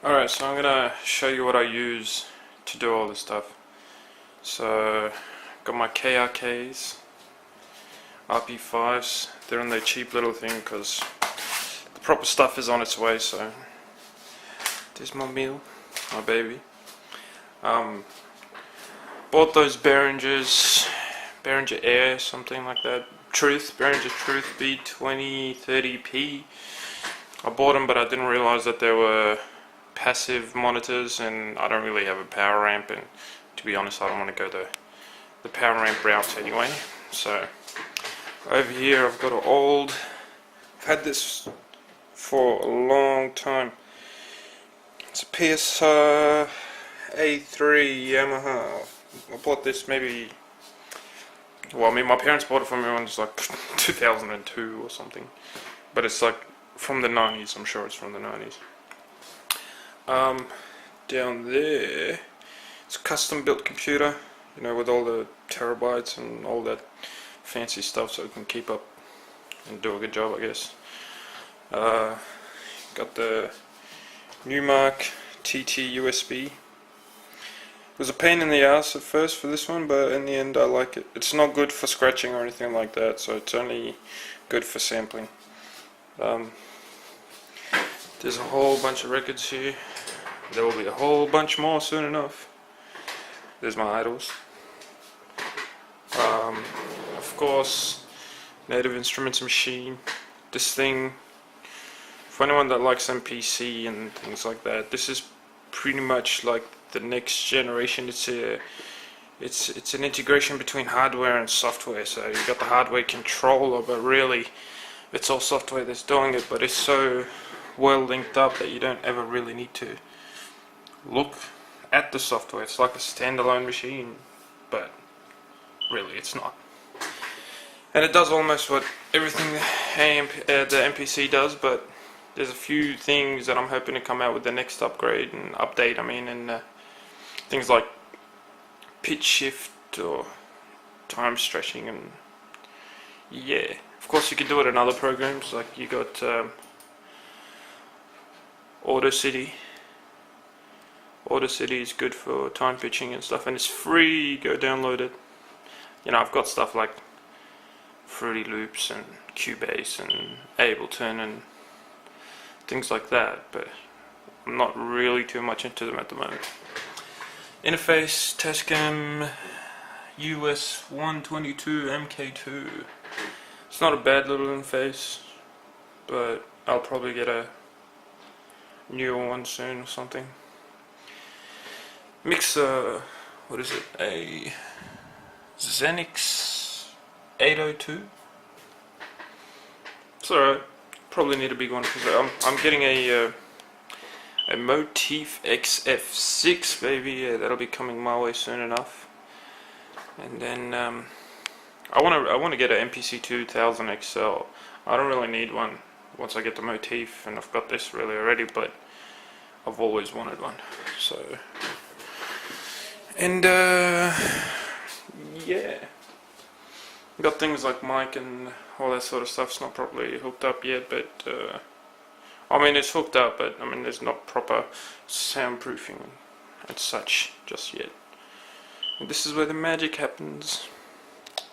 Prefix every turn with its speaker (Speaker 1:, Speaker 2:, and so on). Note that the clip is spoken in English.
Speaker 1: Alright, so I'm gonna show you what I use to do all this stuff. So, got my KRKs, RP5s. They're in their cheap little thing because the proper stuff is on its way. So, there's my meal, my baby. Bought those Behringer Air, something like that. Behringer Truth B2030P. I bought them, but I didn't realize that they were passive monitors, and I don't really have a power amp, and to be honest I don't want to go the power amp route anyway. So over here I've got an old, I've had this for a long time. It's a PSR A3 Yamaha. I bought this maybe, well, I mean my parents bought it for me when it was like 2002 or something, but it's like from the 90s, I'm sure it's from the 90s. Down there, it's a custom built computer, you know, with all the terabytes and all that fancy stuff, so it can keep up and do a good job, I guess. Got the Numark TT USB. It was a pain in the ass at first for this one, but in the end I like it. It's not good for scratching or anything like that, so it's only good for sampling. There's a whole bunch of records here. There will be a whole bunch more soon enough. There's my idols. Of course, Native Instruments Machine. This thing, for anyone that likes MPC and things like that, this is pretty much like the next generation. It's an integration between hardware and software. So you've got the hardware controller, but really it's all software that's doing it. But it's so well linked up that you don't ever really need to look at the software. It's like a standalone machine, but really it's not. And it does almost what everything the MPC does, but there's a few things that I'm hoping to come out with the next upgrade and update. I mean, and things like pitch shift or time stretching, and yeah. Of course, you can do it in other programs, like you got Audacity. Audacity is good for time pitching and stuff, and it's free. Go download it. You know, I've got stuff like Fruity Loops and Cubase and Ableton and things like that, but I'm not really too much into them at the moment. Interface, Tascam US122 MK2. It's not a bad little interface, but I'll probably get a newer one soon or something. Mixer, what is it? A Xenix 802. It's alright. Probably need a big one because I'm getting a Motif XF6, baby. Yeah, that'll be coming my way soon enough. And then I want to get an MPC 2000 XL. I don't really need one once I get the Motif, and I've got this really already, but I've always wanted one. So, and yeah, got things like mic and all that sort of stuff's not properly hooked up yet, but I mean it's hooked up, but I mean there's not proper soundproofing and such just yet. And this is where the magic happens.